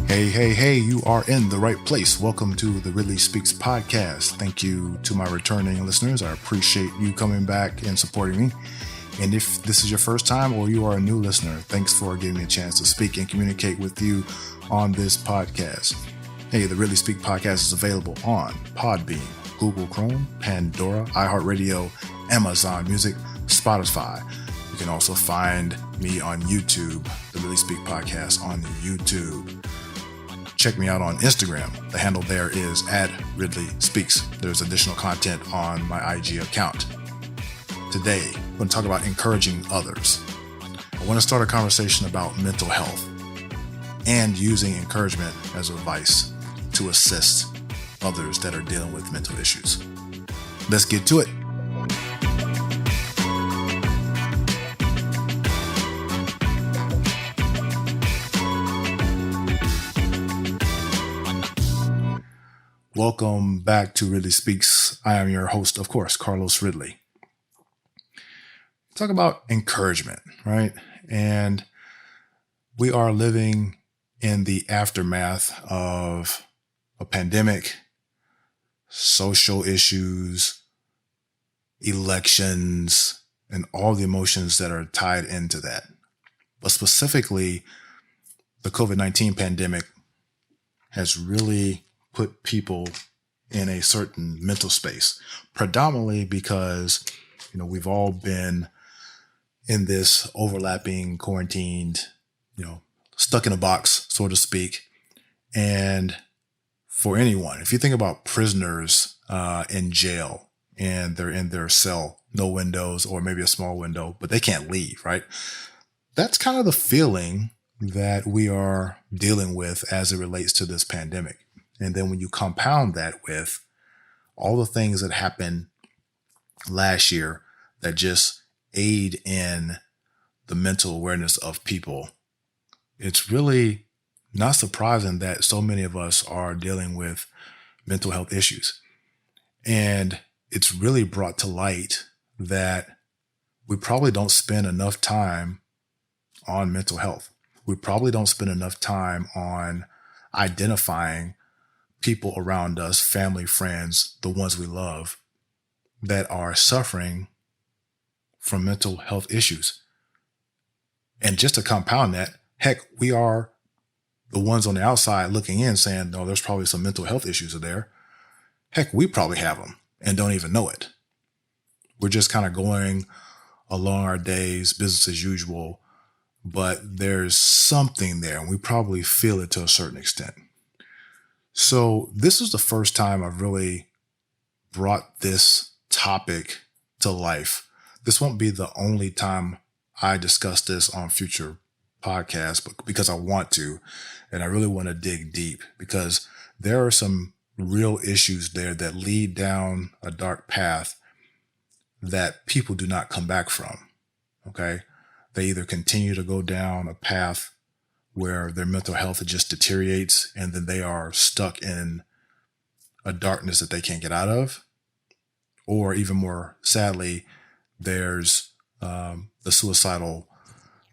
Hey, you are in the right place. Welcome to the Ridley Speaks podcast. Thank you to my returning listeners. I appreciate you coming back and supporting me. And if this is your first time or you are a new listener, thanks for giving me a chance to speak and communicate with you on this podcast. Hey, the Ridley Speak podcast is available on Podbean, Google Chrome, Pandora, iHeartRadio, Amazon Music, Spotify. You can also find me on YouTube, the Ridley Speak podcast on YouTube. Check me out on Instagram. The handle there is @RidleySpeaks. There's additional content on my IG account. Today, I'm going to talk about encouraging others. I want to start a conversation about mental health and using encouragement as advice to assist others that are dealing with mental issues. Let's get to it. Welcome back to Ridley Speaks. I am your host, of course, Carlos Ridley. Talk about encouragement, right? And we are living in the aftermath of a pandemic, social issues, elections, and all the emotions that are tied into that. But specifically, the COVID-19 pandemic has really put people in a certain mental space, predominantly because, we've all been in this overlapping quarantined, stuck in a box, so to speak. And for anyone, if you think about prisoners in jail and they're in their cell, no windows or maybe a small window, but they can't leave, right? That's kind of the feeling that we are dealing with as it relates to this pandemic. And then when you compound that with all the things that happened last year that just aid in the mental awareness of people, it's really not surprising that so many of us are dealing with mental health issues. And it's really brought to light that we probably don't spend enough time on mental health. We probably don't spend enough time on identifying people around us, family, friends, the ones we love, that are suffering from mental health issues. And just to compound that, heck, we are the ones on the outside looking in saying, no, there's probably some mental health issues there. Heck, we probably have them and don't even know it. We're just kind of going along our days, business as usual, but there's something there and we probably feel it to a certain extent. So this is the first time I've really brought this topic to life. This won't be the only time I discuss this on future podcasts, but because I want to, and I really want to dig deep because there are some real issues there that lead down a dark path that people do not come back from. Okay. They either continue to go down a path where their mental health just deteriorates and then they are stuck in a darkness that they can't get out of. Or even more sadly, there's the suicidal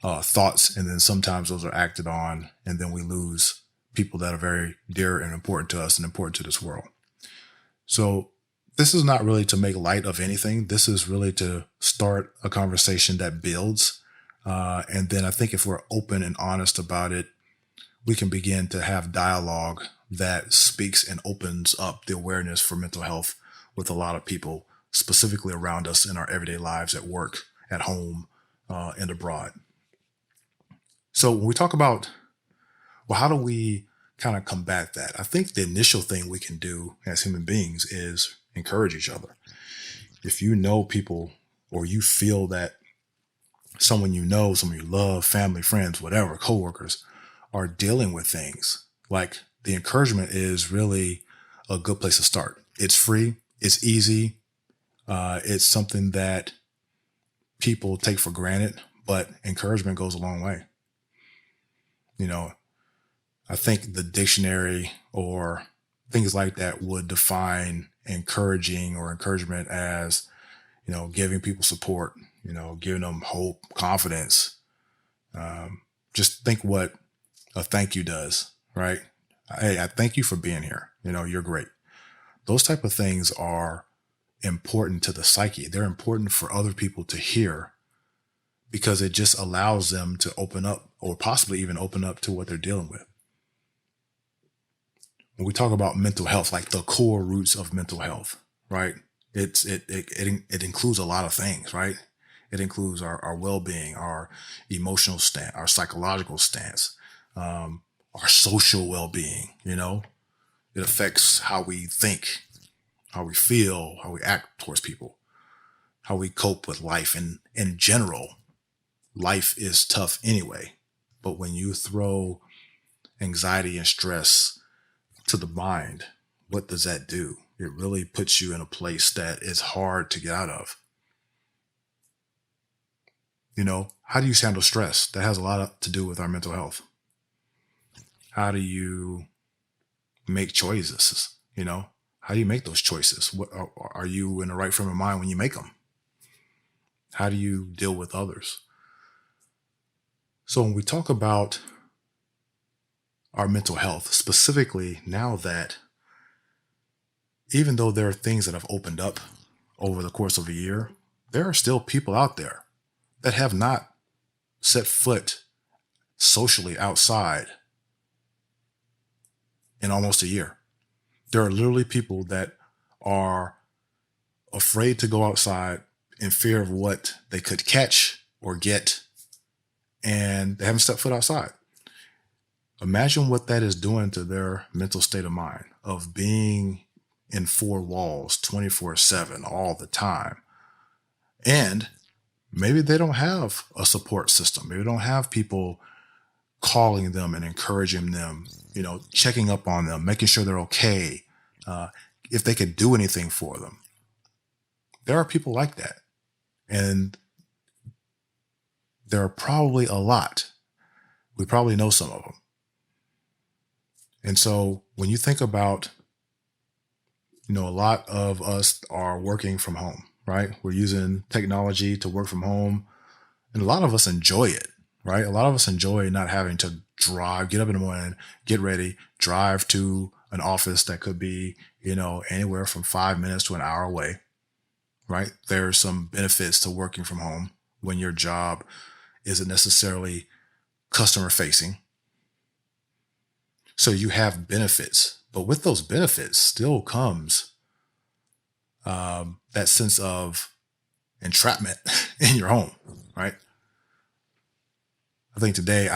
thoughts, and then sometimes those are acted on, and then we lose people that are very dear and important to us and important to this world. So this is not really to make light of anything. This is really to start a conversation that builds. And then I think if we're open and honest about it, we can begin to have dialogue that speaks and opens up the awareness for mental health with a lot of people, specifically around us in our everyday lives, at work, at home, and abroad. So when we talk about, well, how do we kind of combat that? I think the initial thing we can do as human beings is encourage each other. If you know people or you feel that someone you know, someone you love, family, friends, whatever, coworkers are dealing with things, like the encouragement is really a good place to start. It's free. It's easy. It's something that people take for granted, but encouragement goes a long way. I think the dictionary or things like that would define encouraging or encouragement as, giving people support, giving them hope, confidence. Just think what a thank you does, right? Hey, I thank you for being here. You're great. Those type of things are important to the psyche. They're important for other people to hear because it just allows them to open up or possibly even open up to what they're dealing with. When we talk about mental health, like the core roots of mental health, right? It includes a lot of things, right? It includes our well-being, our emotional stance, our psychological stance, our social well-being. It affects how we think, how we feel, how we act towards people, how we cope with life. And in general, life is tough anyway. But when you throw anxiety and stress to the mind, what does that do? It really puts you in a place that is hard to get out of. How do you handle stress? That has a lot to do with our mental health. How do you make choices? How do you make those choices? What are you in the right frame of mind when you make them? How do you deal with others? So when we talk about our mental health, specifically now that even though there are things that have opened up over the course of a year, there are still people out there that have not set foot socially outside in almost a year. There are literally people that are afraid to go outside in fear of what they could catch or get, and they haven't stepped foot outside. Imagine what that is doing to their mental state of mind of being in four walls 24/7 all the time. And maybe they don't have a support system. Maybe they don't have people calling them and encouraging them, checking up on them, making sure they're okay, if they could do anything for them. There are people like that. And there are probably a lot. We probably know some of them. And so when you think about, a lot of us are working from home, right? We're using technology to work from home. And a lot of us enjoy it, right? A lot of us enjoy not having to drive, get up in the morning, get ready, drive to an office that could be, anywhere from 5 minutes to an hour away, right? There's some benefits to working from home when your job isn't necessarily customer facing. So you have benefits, but with those benefits still comes that sense of entrapment in your home, right? I think today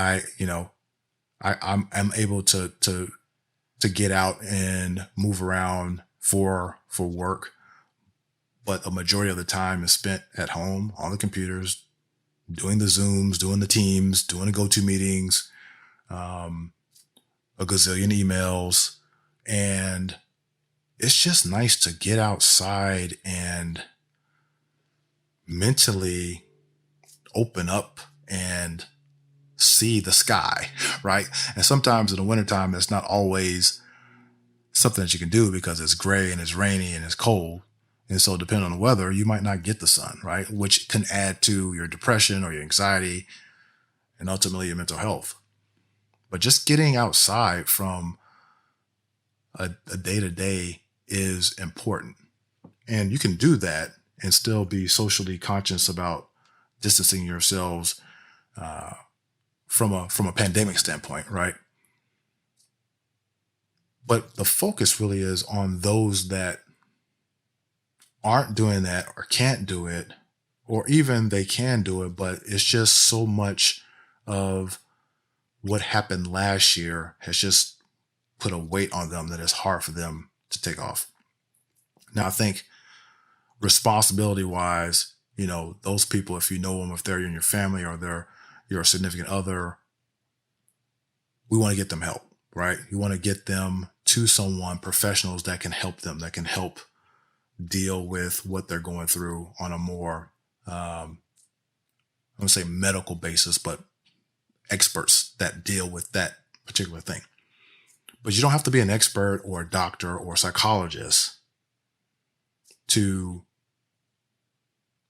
I'm able to get out and move around for work, but a majority of the time is spent at home on the computers, doing the Zooms, doing the Teams, doing the go-to meetings, a gazillion emails. And it's just nice to get outside and mentally open up and see the sky, right? And sometimes in the wintertime, it's not always something that you can do because it's gray and it's rainy and it's cold. And so depending on the weather, you might not get the sun, right? Which can add to your depression or your anxiety and ultimately your mental health. But just getting outside from a day-to-day is important. And you can do that and still be socially conscious about distancing yourselves from a pandemic standpoint, right? But the focus really is on those that aren't doing that or can't do it, or even they can do it, but it's just so much of what happened last year has just put a weight on them that it's hard for them to take off. Now, I think responsibility wise, those people, if you know them, if they're in your family or they're your significant other, we want to get them help, right? You want to get them to someone, professionals that can help them, that can help deal with what they're going through on a more, I wouldn't say medical basis, but experts that deal with that particular thing. But you don't have to be an expert or a doctor or a psychologist to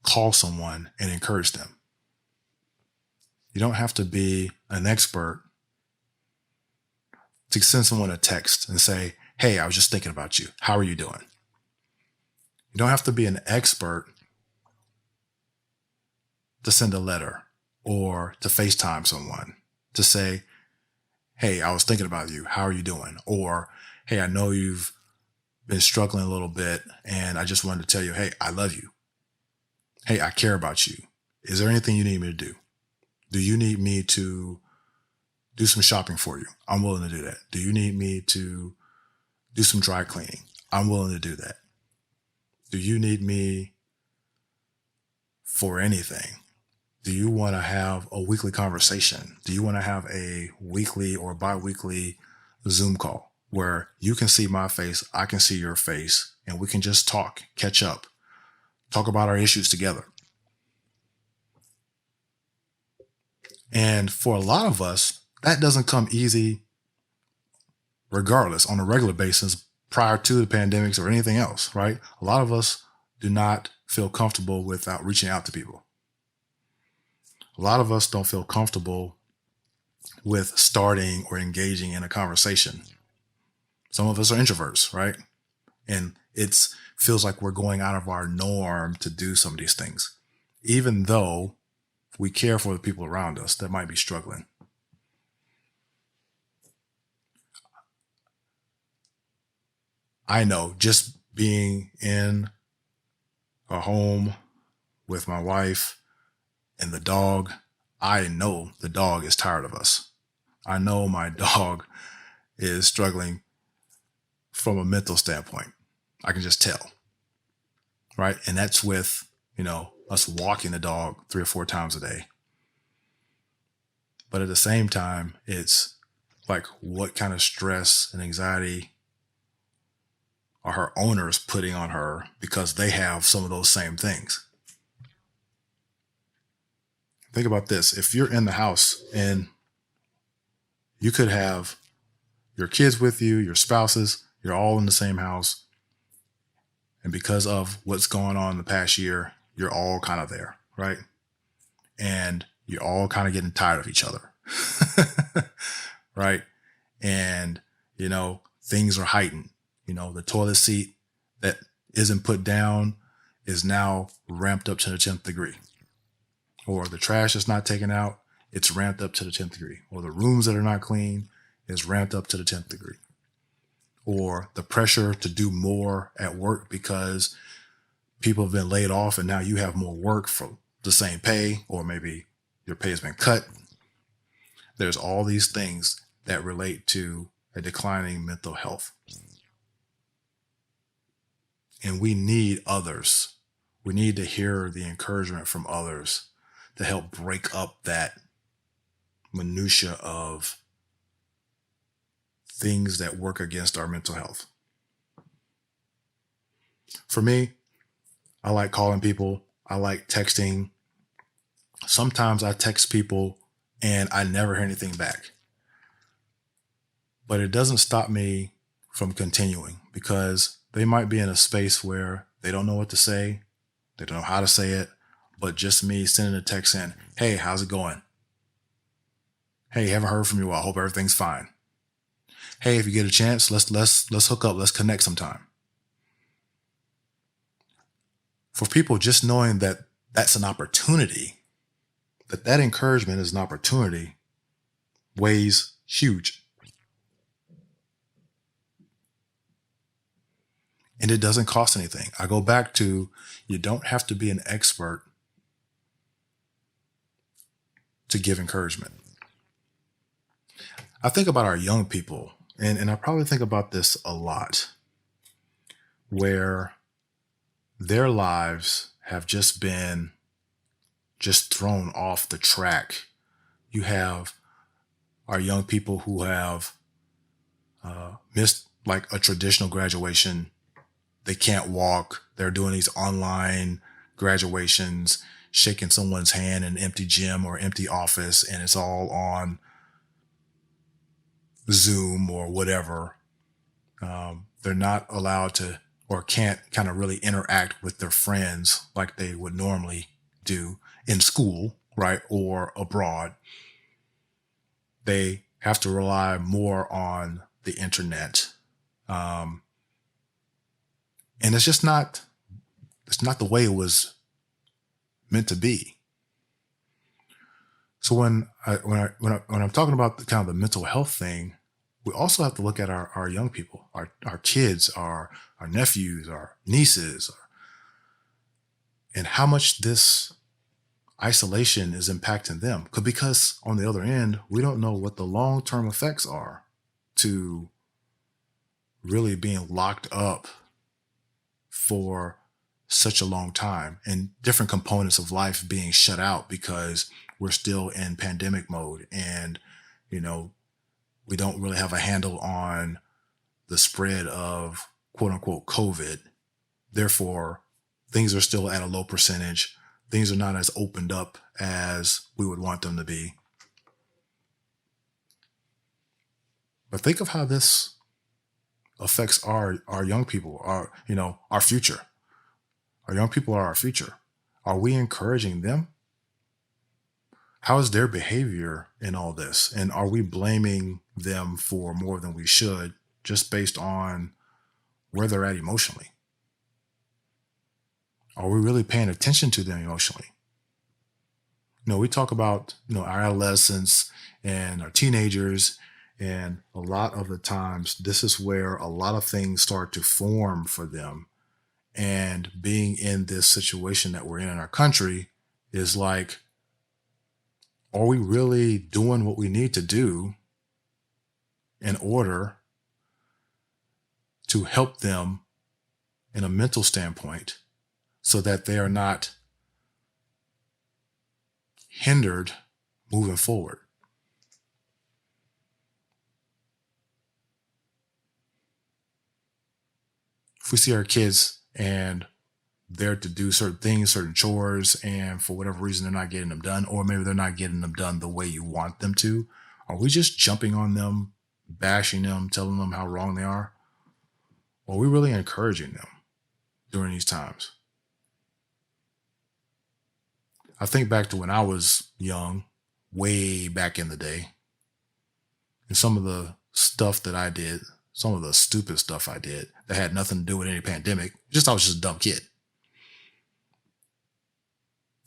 call someone and encourage them. You don't have to be an expert to send someone a text and say, hey, I was just thinking about you. How are you doing? You don't have to be an expert to send a letter or to FaceTime someone to say, hey, I was thinking about you. How are you doing? Or, hey, I know you've been struggling a little bit and I just wanted to tell you, hey, I love you. Hey, I care about you. Is there anything you need me to do? Do you need me to do some shopping for you? I'm willing to do that. Do you need me to do some dry cleaning? I'm willing to do that. Do you need me for anything? Do you want to have a weekly conversation? Do you want to have a weekly or bi-weekly Zoom call where you can see my face, I can see your face, and we can just talk, catch up, talk about our issues together? And for a lot of us, that doesn't come easy regardless on a regular basis prior to the pandemics or anything else, right? A lot of us do not feel comfortable without reaching out to people. A lot of us don't feel comfortable with starting or engaging in a conversation. Some of us are introverts, right? And it feels like we're going out of our norm to do some of these things, even though we care for the people around us that might be struggling. I know just being in a home with my wife and the dog, I know the dog is tired of us. I know my dog is struggling from a mental standpoint. I can just tell, right? And that's with, us walking the dog 3 or 4 times a day. But at the same time, it's like, what kind of stress and anxiety are her owners putting on her because they have some of those same things? Think about this. If you're in the house and you could have your kids with you, your spouses, you're all in the same house. And because of what's going on in the past year, you're all kind of there, right? And you're all kind of getting tired of each other, right? And, things are heightened. The toilet seat that isn't put down is now ramped up to the 10th degree. Or the trash is not taken out, it's ramped up to the 10th degree. Or the rooms that are not clean is ramped up to the 10th degree. Or the pressure to do more at work because people have been laid off and now you have more work for the same pay, or maybe your pay has been cut. There's all these things that relate to a declining mental health. And we need others. We need to hear the encouragement from others to help break up that minutia of things that work against our mental health. For me, I like calling people. I like texting. Sometimes I text people and I never hear anything back. But it doesn't stop me from continuing, because they might be in a space where they don't know what to say. They don't know how to say it. But just me sending a text in, hey, how's it going? Hey, haven't heard from you in a while. Hope everything's fine. Hey, if you get a chance, let's hook up. Let's connect sometime. For people, just knowing that that's an opportunity, that encouragement is an opportunity, weighs huge. And it doesn't cost anything. I go back to, you don't have to be an expert to give encouragement. I think about our young people, and I probably think about this a lot, where their lives have just been thrown off the track. You have our young people who have missed like a traditional graduation. They can't walk. They're doing these online graduations, shaking someone's hand in an empty gym or empty office, and it's all on Zoom or whatever. They're not allowed to, or can't kind of really interact with their friends like they would normally do in school, right? Or abroad. They have to rely more on the internet. Um, and it's not the way it was meant to be. So when I'm talking about the kind of the mental health thing, we also have to look at our young people, our kids, our nephews, our nieces, and how much this isolation is impacting them. Because on the other end, we don't know what the long-term effects are to really being locked up for such a long time and different components of life being shut out because we're still in pandemic mode, and you know we don't really have a handle on the spread of quote unquote COVID. Therefore, things are still at a low percentage. Things are not as opened up as we would want them to be. But think of how this affects our young people, our future. Our young people are our future. Are we encouraging them? How is their behavior in all this? And are we blaming them for more than we should just based on where they're at emotionally? Are we really paying attention to them emotionally? We talk about, our adolescents and our teenagers, and a lot of the times this is where a lot of things start to form for them. And being in this situation that we're in our country is like, are we really doing what we need to do in order to help them in a mental standpoint so that they are not hindered moving forward? If we see our kids and they're to do certain things, certain chores, and for whatever reason they're not getting them done, or maybe they're not getting them done the way you want them to, are we just jumping on them, bashing them, telling them how wrong they are? Or are we really encouraging them during these times? I think back to when I was young, way back in the day, and some of the stuff that I did, some of the stupid stuff I did that had nothing to do with any pandemic. I was just a dumb kid.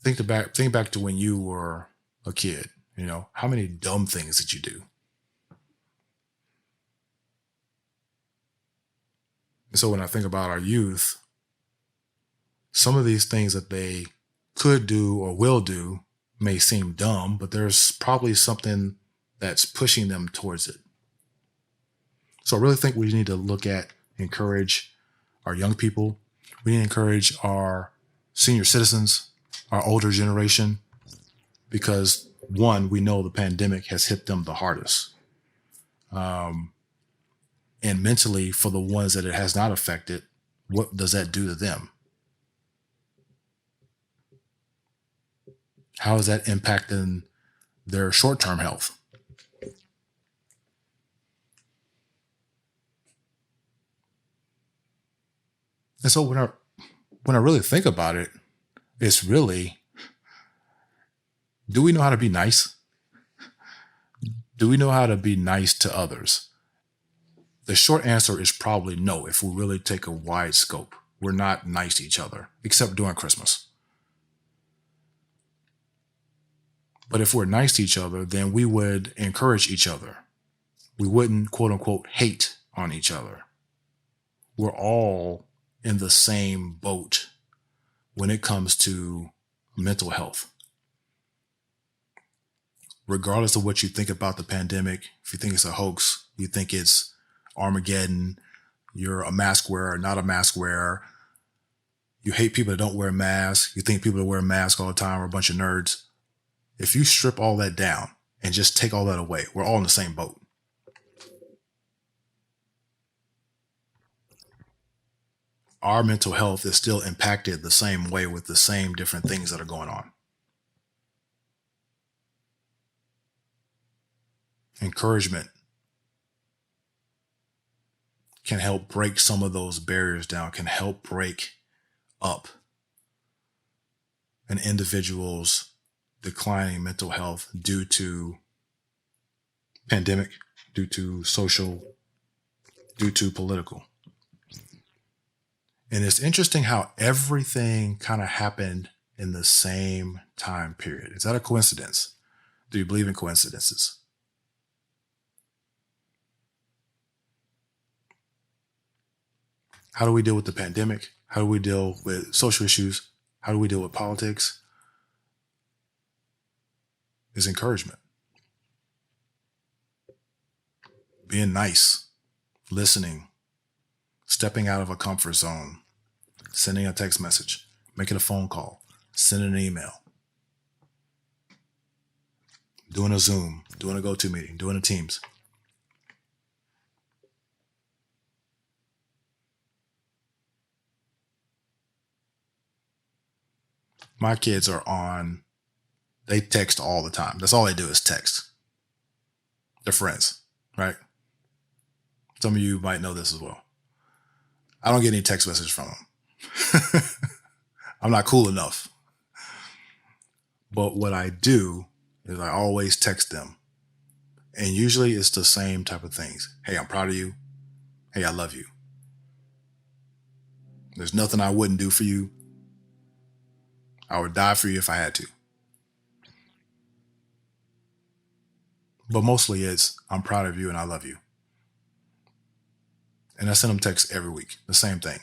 Think back to when you were a kid. How many dumb things did you do? And so when I think about our youth, some of these things that they could do or will do may seem dumb, but there's probably something that's pushing them towards it. So I really think we need to encourage our young people. We need to encourage our senior citizens, our older generation, because one, we know the pandemic has hit them the hardest. And mentally, for the ones that it has not affected, what does that do to them? How is that impacting their short-term health? And so when I really think about it, it's really, do we know how to be nice? Do we know how to be nice to others? The short answer is probably no. If we really take a wide scope, we're not nice to each other, except during Christmas. But if we're nice to each other, then we would encourage each other. We wouldn't, quote unquote, hate on each other. We're all in the same boat when it comes to mental health. Regardless of what you think about the pandemic, if you think it's a hoax, you think it's Armageddon, you're a mask wearer, not a mask wearer, you hate people that don't wear masks, you think people that wear masks all the time are a bunch of nerds. If you strip all that down and just take all that away, we're all in the same boat. Our mental health is still impacted the same way with the same different things that are going on. Encouragement can help break some of those barriers down, can help break up an individual's declining mental health due to pandemic, due to social, due to political. And it's interesting how everything kind of happened in the same time period. Is that a coincidence? Do you believe in coincidences? How do we deal with the pandemic? How do we deal with social issues? How do we deal with politics? Is encouragement, being nice, listening, stepping out of a comfort zone, sending a text message, making a phone call, sending an email, doing a Zoom, doing a go-to meeting, doing a Teams. My kids are on, they text all the time. That's all they do is text. They're friends, right? Some of you might know this as well. I don't get any text messages from them. I'm not cool enough. But what I do is I always text them. And usually it's the same type of things. Hey, I'm proud of you. Hey, I love you. There's nothing I wouldn't do for you. I would die for you if I had to. But mostly it's, I'm proud of you and I love you. And I send them texts every week. The same thing.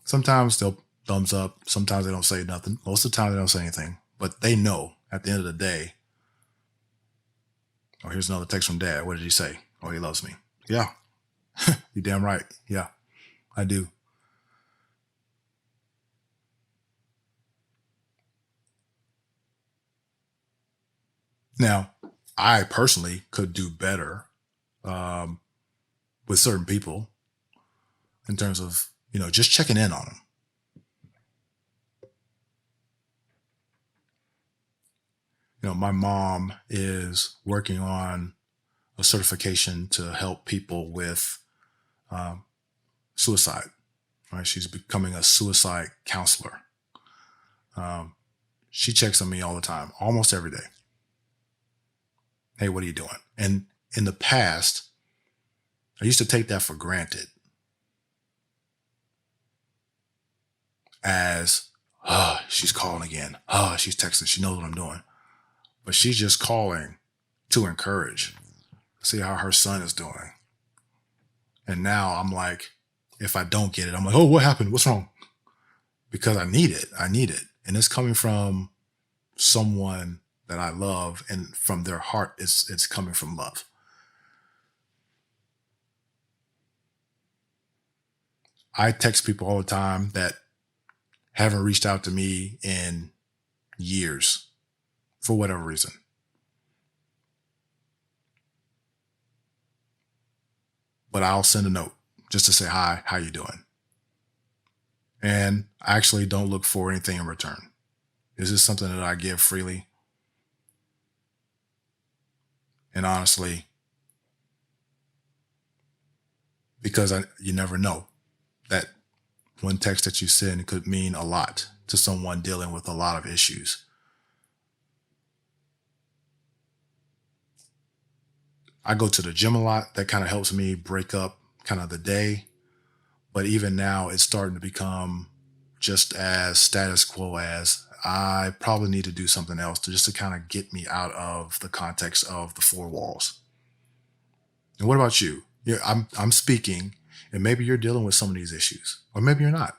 Sometimes they'll thumbs up. Sometimes they don't say nothing. Most of the time they don't say anything. But they know at the end of the day, oh, here's another text from dad. What did he say? Oh, he loves me. Yeah. You damn right. Yeah, I do. Now, I personally could do better um, with certain people in terms of, just checking in on them. My mom is working on a certification to help people with um, suicide. Right? She's becoming a suicide counselor. Um, she checks on me all the time, almost every day. Hey, what are you doing? And in the past, I used to take that for granted as, oh, she's calling again. Oh, she's texting. She knows what I'm doing. But she's just calling to encourage, see how her son is doing. And now I'm like, if I don't get it, I'm like, oh, what happened? What's wrong? Because I need it. I need it. And it's coming from someone that I love, and from their heart, it's coming from love. I text people all the time that haven't reached out to me in years for whatever reason. But I'll send a note just to say, hi, how you doing? And I actually don't look for anything in return. This is something that I give freely. And honestly, because you never know, that one text that you send could mean a lot to someone dealing with a lot of issues. I go to the gym a lot. That kind of helps me break up kind of the day. But even now, it's starting to become just as status quo as I probably need to do something else to kind of get me out of the context of the four walls. And what about you? Yeah, I'm speaking, and maybe you're dealing with some of these issues, or maybe you're not.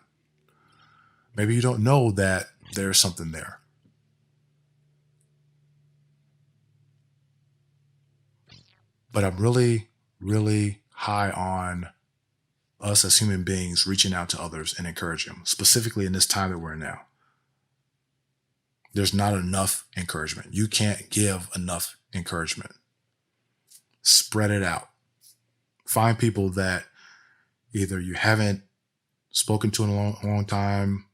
Maybe you don't know that there's something there. But I'm really, really high on us as human beings reaching out to others and encouraging them, specifically in this time that we're in now. There's not enough encouragement. You can't give enough encouragement. Spread it out. Find people that either you haven't spoken to in a long time.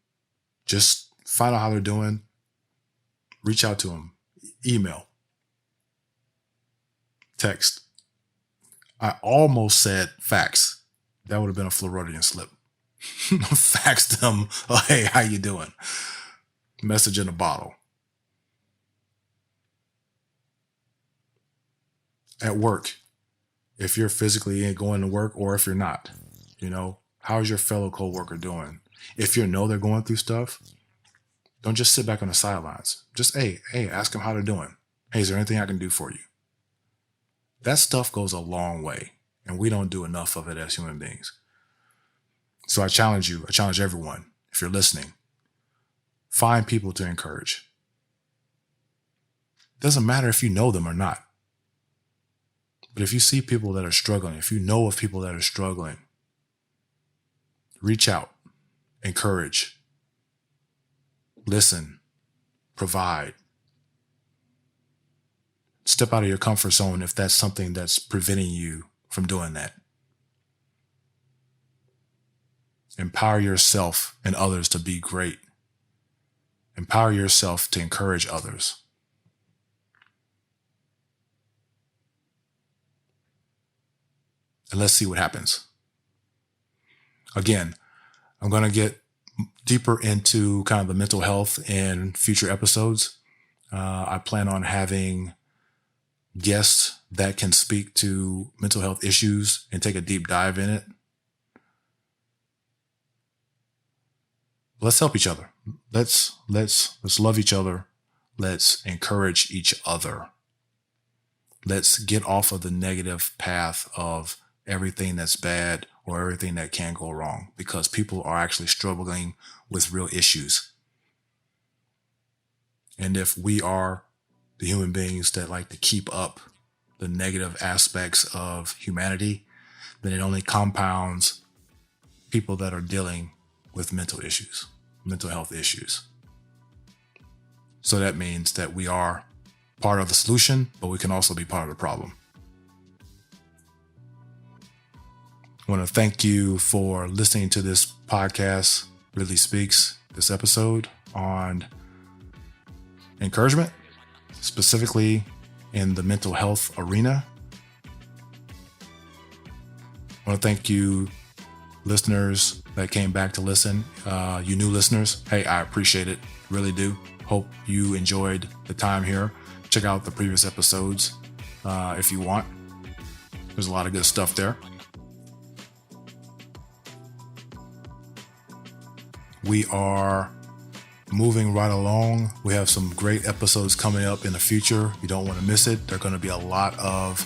Just find out how they're doing. Reach out to them. Email. Text. I almost said fax. That would have been a Floridian slip. Fax them. Oh, hey, how you doing? Message in a bottle. At work, if you're physically going to work or if you're not, how's your fellow coworker doing? If you know they're going through stuff, don't just sit back on the sidelines. Just, hey, ask them how they're doing. Hey, is there anything I can do for you? That stuff goes a long way, and we don't do enough of it as human beings. So I challenge you, I challenge everyone, if you're listening, find people to encourage. Doesn't matter if you know them or not. But if you see people that are struggling, if you know of people that are struggling, reach out, encourage, listen, provide. Step out of your comfort zone if that's something that's preventing you from doing that. Empower yourself and others to be great. Empower yourself to encourage others. And let's see what happens. Again, I'm going to get deeper into kind of the mental health in future episodes. I plan on having guests that can speak to mental health issues and take a deep dive in it. Let's help each other. Let's love each other. Let's encourage each other. Let's get off of the negative path of everything that's bad or everything that can go wrong, because people are actually struggling with real issues. And if we are the human beings that like to keep up the negative aspects of humanity, then it only compounds people that are dealing with mental health issues. So that means that we are part of the solution, but we can also be part of the problem. I want to thank you for listening to this podcast, Ridley Speaks, this episode on encouragement, specifically in the mental health arena. I want to thank you, listeners that came back to listen. You new listeners, hey, I appreciate it. Really do. Hope you enjoyed the time here. Check out the previous episodes if you want. There's a lot of good stuff there. We are moving right along. We have some great episodes coming up in the future. You don't want to miss it. There are going to be a lot of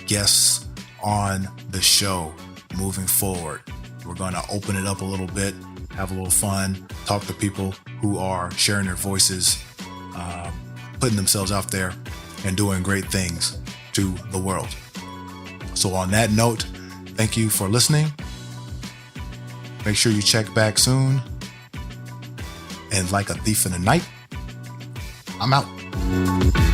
guests on the show moving forward. We're going to open it up a little bit, have a little fun, talk to people who are sharing their voices, putting themselves out there and doing great things to the world. So on that note, thank you for listening. Make sure you check back soon. And like a thief in the night, I'm out.